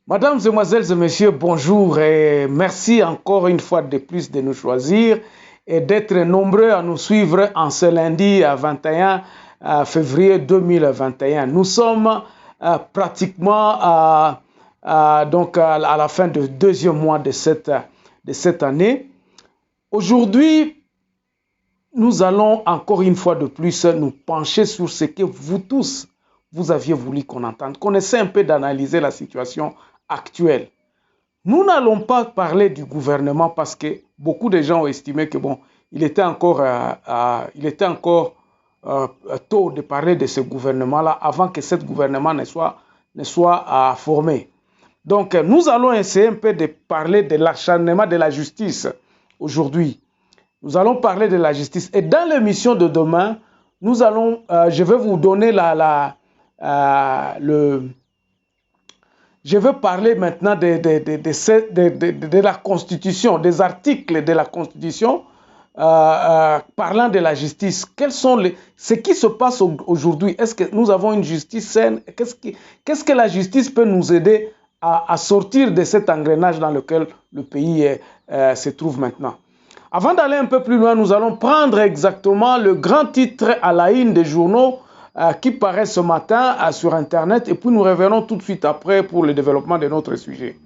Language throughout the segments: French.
Mesdames, Mesdemoiselles et Messieurs, bonjour et merci encore une fois de plus de nous choisir et d'être nombreux à nous suivre en ce lundi 21 février 2021. Nous sommes pratiquement donc à la fin du deuxième mois de cette année. Aujourd'hui, nous allons encore une fois de plus nous pencher sur ce que vous tous, vous aviez voulu qu'on entende, qu'on essaie un peu d'analyser la situation actuelle. Nous n'allons pas parler du gouvernement parce que beaucoup de gens ont estimé que bon, il était encore tôt de parler de ce gouvernement-là avant que ce gouvernement ne soit formé. Donc, nous allons essayer un peu de parler de l'acharnement de la justice aujourd'hui. Nous allons parler de la justice. Et dans l'émission de demain, je vais vous donner je vais parler maintenant de la Constitution, des articles de la Constitution parlant de la justice. Ce qui se passe aujourd'hui? Est-ce que nous avons une justice saine? Qu'est-ce que la justice peut nous aider à sortir de cet engrenage dans lequel le pays se trouve maintenant? Avant d'aller un peu plus loin, nous allons prendre exactement le grand titre à la une des journaux qui paraît ce matin sur Internet et puis nous revenons tout de suite après pour le développement de notre sujet.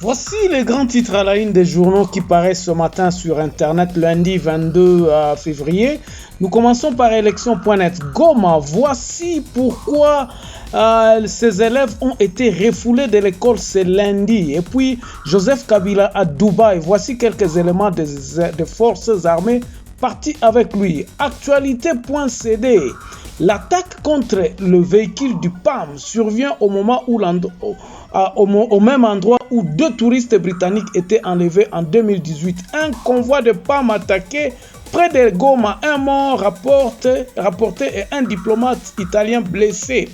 Voici les grands titres à la une des journaux qui paraissent ce matin sur Internet lundi 22 février. Nous commençons par élection.net. Goma, voici pourquoi ces élèves ont été refoulés de l'école ce lundi. Et puis Joseph Kabila à Dubaï. Voici quelques éléments des forces armées partis avec lui. Actualité.cd. L'attaque contre le véhicule du PAM survient au moment où au même endroit où 2 touristes britanniques étaient enlevés en 2018. Un convoi de PAM attaqué près de Goma. Un mort rapporté et un diplomate italien blessé.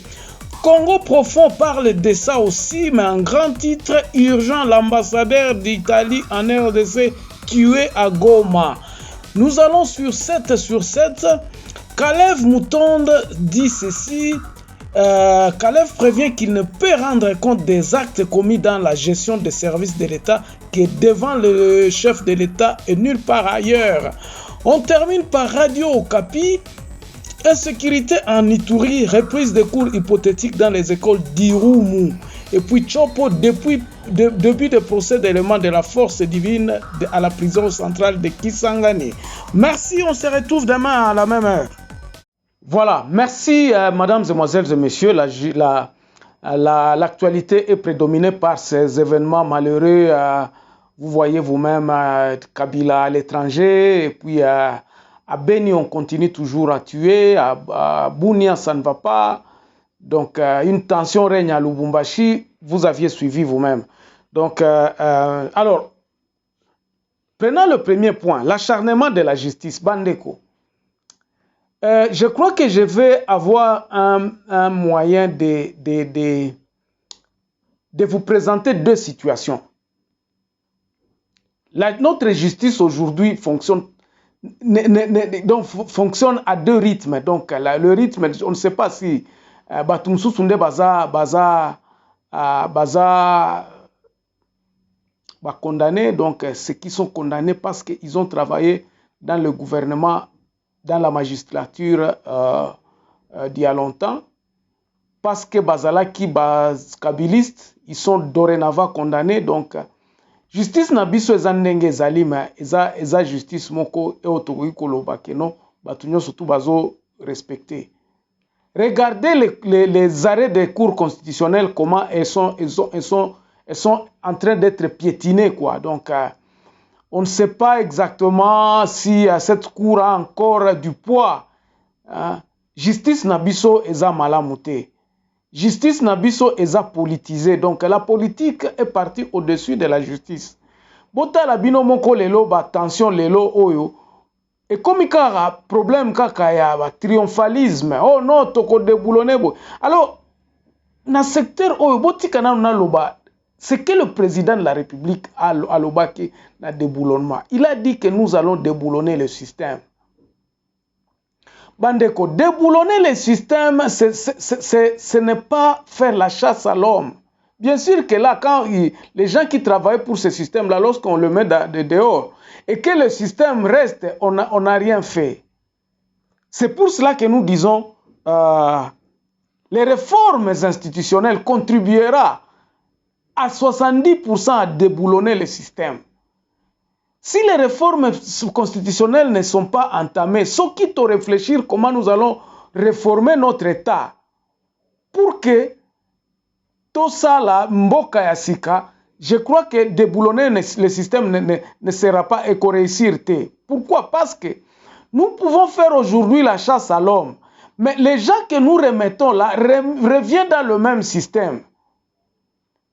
Congo profond parle de ça aussi, mais en grand titre, urgent, l'ambassadeur d'Italie en RDC tué à Goma. Nous allons sur 7 sur 7. Kalev Moutonde dit ceci. Kalev prévient qu'il ne peut rendre compte des actes commis dans la gestion des services de l'État que devant le chef de l'État et nulle part ailleurs. On termine par Radio Okapi. Insécurité en Ituri, reprise des cours hypothétiques dans les écoles d'Irumu. Et puis Chopo, début de procès d'éléments de la force divine à la prison centrale de Kisangani. Merci, on se retrouve demain à la même heure. Voilà, merci mesdames, mesdemoiselles et messieurs. L'actualité est prédominée par ces événements malheureux. Vous voyez vous-même Kabila à l'étranger et puis à Beni, on continue toujours à tuer. À Bunia, ça ne va pas. Donc, une tension règne à Lubumbashi. Vous aviez suivi vous-même. Donc, alors, prenons le premier point, l'acharnement de la justice. Bandeko. Je crois que je vais avoir un moyen de vous présenter 2 situations. Notre justice aujourd'hui fonctionne à 2 rythmes. Donc, le rythme, on ne sait pas si Batumsu Sunde Baza condamnés. Donc, ceux qui sont condamnés parce qu'ils ont travaillé dans le gouvernement, dans la magistrature d'il y a longtemps. Parce que Bazala qui kabiliste, ils sont dorénavant condamnés. Donc, justice na biso eza ndenge ezali mais eza justice moko eotokoki koloba ke non bato nyonso tu bazo respecter. Regardez les arrêts des cours constitutionnels, comment elles sont en train d'être piétinées, quoi. Donc on ne sait pas exactement si cette cour a encore du poids. Justice na biso eza malamu te. Justice nabiso eza politisée. Donc la politique est partie au-dessus de la justice. Bota la bino moko lelo ba tension lelo oyo. Et comme il y a un problème kaka ya ba triomphalisme. Oh non, toko déboulonné bo. Alors dans le secteur oyo botika na loba, c'est que le président de la République a loba ki na déboulonnement. Il a dit que nous allons déboulonner le système. Bandeko, déboulonner le système, ce n'est pas faire la chasse à l'homme. Bien sûr que là, quand les gens qui travaillent pour ce système-là, lorsqu'on le met dehors, et que le système reste, on n'a rien fait. C'est pour cela que nous disons, les réformes institutionnelles contribueront à 70% à déboulonner le système. Si les réformes constitutionnelles ne sont pas entamées, ceux qui doivent réfléchir comment nous allons réformer notre État pour que tout ça, là, mboka ya sika, je crois que déboulonner le système ne sera pas réussir. Pourquoi? Parce que nous pouvons faire aujourd'hui la chasse à l'homme, mais les gens que nous remettons là reviennent dans le même système.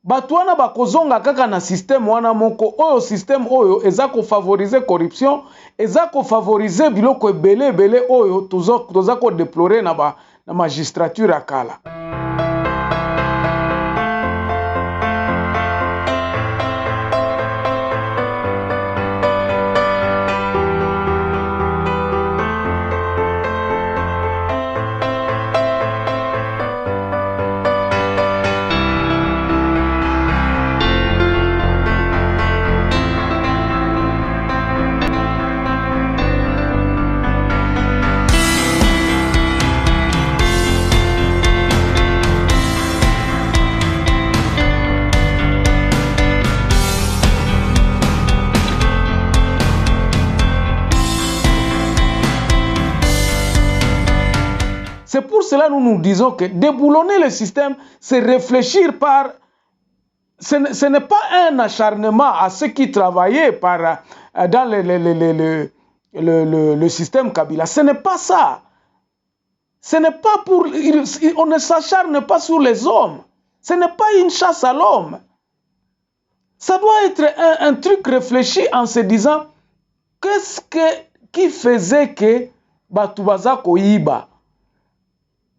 Batouana bakozonga kaka na système wana moko oyo système oyo eza ko favoriser corruption, eza ko favoriser biloko ebele oyo toza ko déplorer na magistrature ya kala. C'est pour cela que nous disons que déboulonner le système, c'est réfléchir par... Ce n'est pas un acharnement à ceux qui travaillaient dans le système Kabila. Ce n'est pas ça. Ce n'est pas pour... On ne s'acharne pas sur les hommes. Ce n'est pas une chasse à l'homme. Ça doit être un truc réfléchi en se disant qui faisait que Batoubaza Koyiba.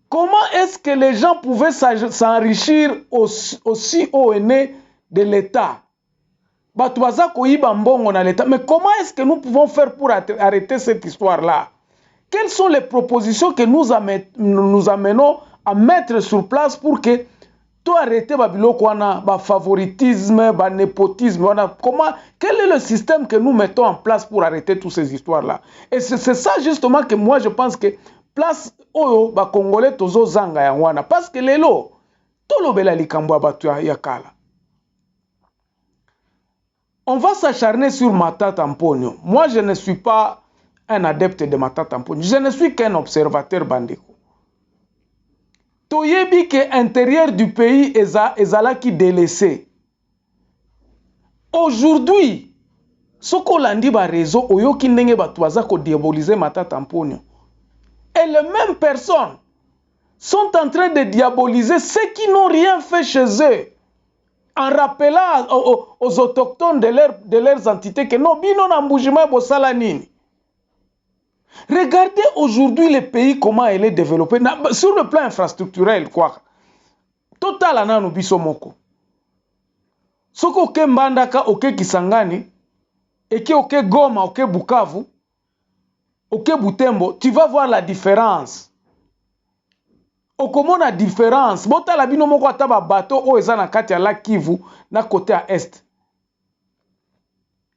Comment est-ce que les gens pouvaient s'enrichir aussi au nez de l'État? Batoubaza Koyiba Mbongo na l'État. Mais comment est-ce que nous pouvons faire pour arrêter cette histoire-là? Quelles sont les propositions que nous amenons à mettre sur place pour que tout arrêter babiloko wana ba favoritisme, ba népotisme wana? Quel est le système que nous mettons en place pour arrêter toutes ces histoires-là? Et c'est ça justement que moi je pense que place oyo ba congolais tozo zanga ya wana parce que lelo tolobela likambo ya batu ya kala. On va s'acharner sur Matata Mponyo. Moi je ne suis pas un adepte de Matata Mponyo. Je ne suis qu'un observateur bandeko. Toyebi que intérieur du pays ezala qui délaissé. Aujourd'hui, soko landi ba réseau oyo ki ndenge batu baza ko diaboliser Matata Mponyo. Et les mêmes personnes sont en train de diaboliser ceux qui n'ont rien fait chez eux, en rappelant aux autochtones de leurs entités que non, bino na mbujima bosala nini. Regardez aujourd'hui le pays, comment il est développé, sur le plan infrastructurel, quoi. Total anano biso moko. Soko oke Mbandaka, oke Kisangani, eke oke Goma, oke Bukavu, ok Butembo, tu vas voir la différence. Okomo na différence. Bota la bino moko ataba bateau o eza na kati ya la Kivu na côté à est.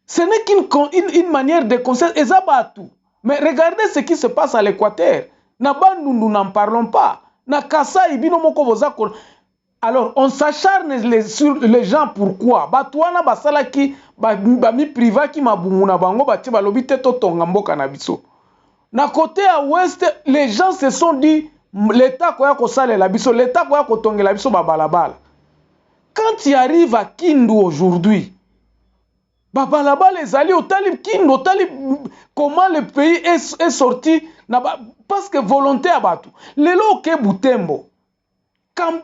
Ce n'est qu'une manière de concert eza batou. Mais regardez ce qui se passe à l'Équateur. Na Bandundu n'en parlons pas. Na Kasai bino moko boza. Alors on s'acharne sur les gens pourquoi? Batouana basala ki ba mi priva ki mabunguna bango bati balobi te to tonga mboka na biso. Na côté à ouest, les gens se sont dit l'État koya ko sale la biso, l'État koya ko tonge la biso babalabala. Quand tu arrives à Kindu aujourd'hui, babalabala les alliés au talib Kindu, au talib comment le pays est sorti parce que volonté à Batu. Lelo ke Butembo.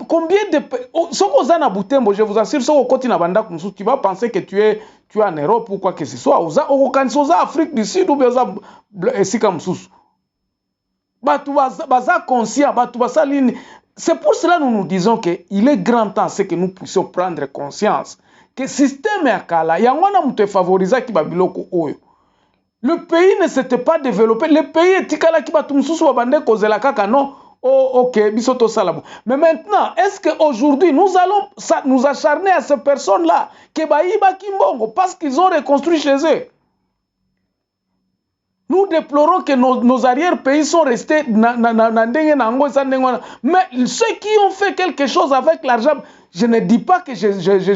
Combien de soko zana Butembo, je vous assure, soko koti na banda kumsu, tu vas penser que tu es en Europe ou quoi que ce soit. Au Afrique du Sud ou bien esika msusu. Batu baza conscient, batu basa ligne. C'est pour cela que nous nous disons qu'il est grand temps que nous puissions prendre conscience que le système est kala, yangwana mute favoriser ki babiloko oyo. Le pays ne s'était pas développé. Le pays est tikala ki batu msusu babande kozela kaka non. oh, ok, bisoto salabo. Mais maintenant, est-ce qu'aujourd'hui, nous allons nous acharner à ces personnes-là, Kebaïba Kimbongo, parce qu'ils ont reconstruit chez eux? Nous déplorons que nos arrière-pays sont restés mais ceux qui ont fait quelque chose avec l'argent, je ne dis pas que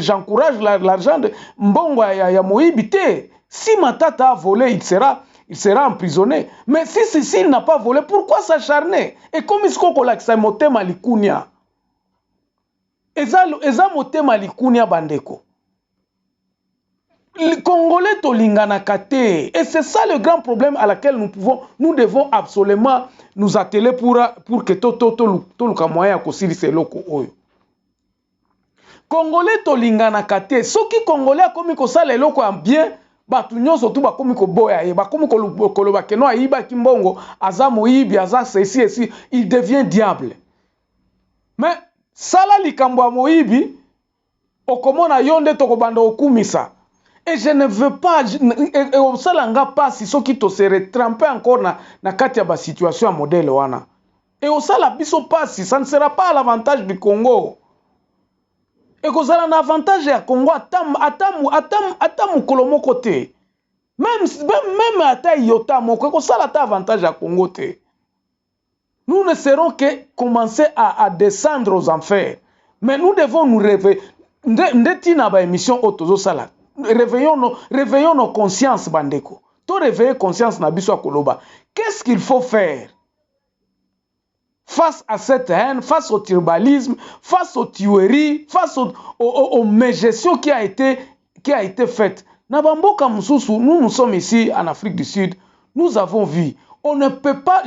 j'encourage l'argent de Mbongo ya Moïbité. Si Matata a volé, il sera emprisonné. Mais si il n'a pas volé, pourquoi s'acharner? Et comme il se dit, motema likunia. Eza motema likunia bandeko. Les Congolais tolingana kate. Et c'est ça le grand problème à laquelle nous devons absolument nous atteler pour que tout le moyen kosili se loko oyo. Congolais tolingana kate. Ce qui Congolais comme ko sala loko en bien, batu nyonso tu ba komi ko boya ye, ba komi ko koloba keno ayiba kimbongo, aza moyibi, aza ceci, il devient diable. Mais sala likambo ya moyibi, okomona yonde tokobanda okumisa. Et je ne veux pas, et au salanga pas si ceux qui te se retremper encore na katia ba situation à modèle wana. Et au sala biso pas si ça ne sera pas à l'avantage du Congo. Et que ça a un avantage à Congo atam kolomo côté. Même ata yota moko que ça a avantage à Congo te. Nous ne serons que commencer à descendre aux enfers. Mais nous devons nous réveiller. Ndetina ba émission otozo sala. Réveillons nos consciences, bandeko. To réveiller conscience na biso koloba. Qu'est-ce qu'il faut faire face à cette haine, face au tribalisme, face aux tueries, face aux mégestions qui a été faite? Na bamboka mususu, nous sommes ici en Afrique du Sud, nous avons vu. On ne peut pas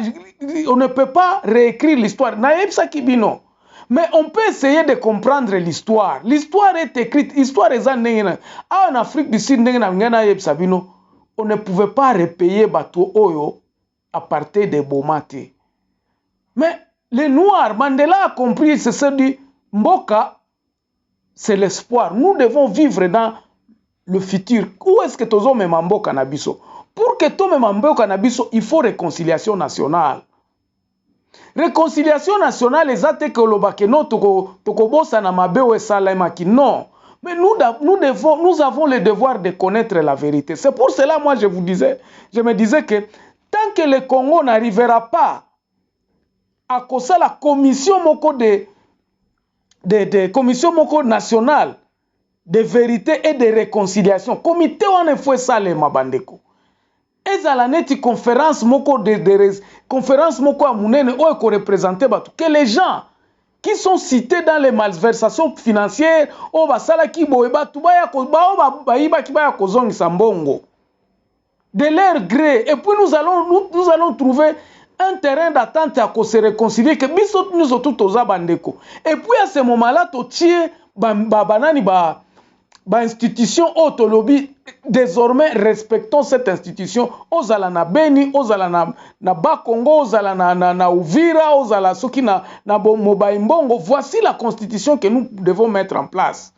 réécrire l'histoire. Na yebsa kibino. Mais on peut essayer de comprendre l'histoire. L'histoire est écrite. L'histoire est en Afrique du Sud, on ne pouvait pas repayer Bato Oyo à partir des Bomate. Mais les Noirs, Mandela a compris, c'est ce dit, Mboka, c'est l'espoir. Nous devons vivre dans le futur. Où est-ce que Tozo me Mboka Nabiso? Pour que Tozo me Mboka Nabiso, il faut réconciliation nationale. Réconciliation nationale, exacte que l'obakeno tokobosa na mabeo salamaki. Non. Mais nous avons le devoir de connaître la vérité. C'est pour cela, moi, je me disais que tant que le Congo n'arrivera pas à causer la commission moko commission moko nationale de vérité et de réconciliation, comité on ne fait ça les mabandeko. Et à la neti conférence moko conférence moko a munene o ko représenter batu que les gens qui sont cités dans les malversations financières o basala ki boye batu baya ko ba iba ki baya ko zongisa mbongo de leur gré. Et puis nous allons trouver un terrain d'attente à se réconcilier que biso nous tout aux bandeko. Et puis à ce moment-là to tie banani ba institution autolobby. Désormais, respectons cette institution. Ozala na Beni, ozala na Bakongo, ozala na Uvira, ozala soki na Mobaimbongo. Voici la constitution que nous devons mettre en place.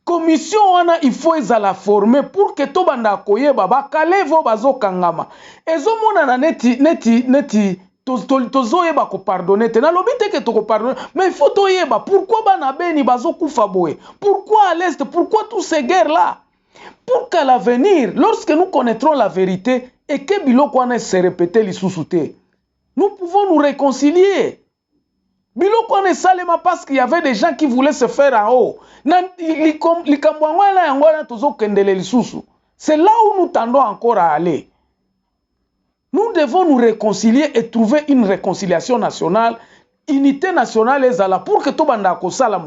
Commission wana il faut ezala former pour que to banda koyeba ba kalevo bazo kangama. Ezo mona na neti tozoyeba ko pardonner te na lobite que to ko pardonner, mais il faut toyeba pourquoi bana Beni bazo kufa boye, pourquoi à l'est, pourquoi tous ces guerres là. Pour qu'à l'avenir, lorsque nous connaîtrons la vérité et que biloko wana se répéter l'isoussouté, nous pouvons nous réconcilier. Biloko wana salema parce qu'il y avait des gens qui voulaient se faire en haut. C'est là où nous tendons encore à aller. Nous devons nous réconcilier et trouver une réconciliation nationale, unité nationale et zala pour que tout banda ko sala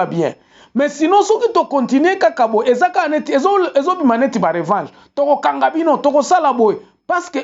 bien. Mais sinon, ceux qui te continuent, kakabo, ezaka neti, ezo bimaneti ba revanche, toko kangabino, toko salaboy, parce que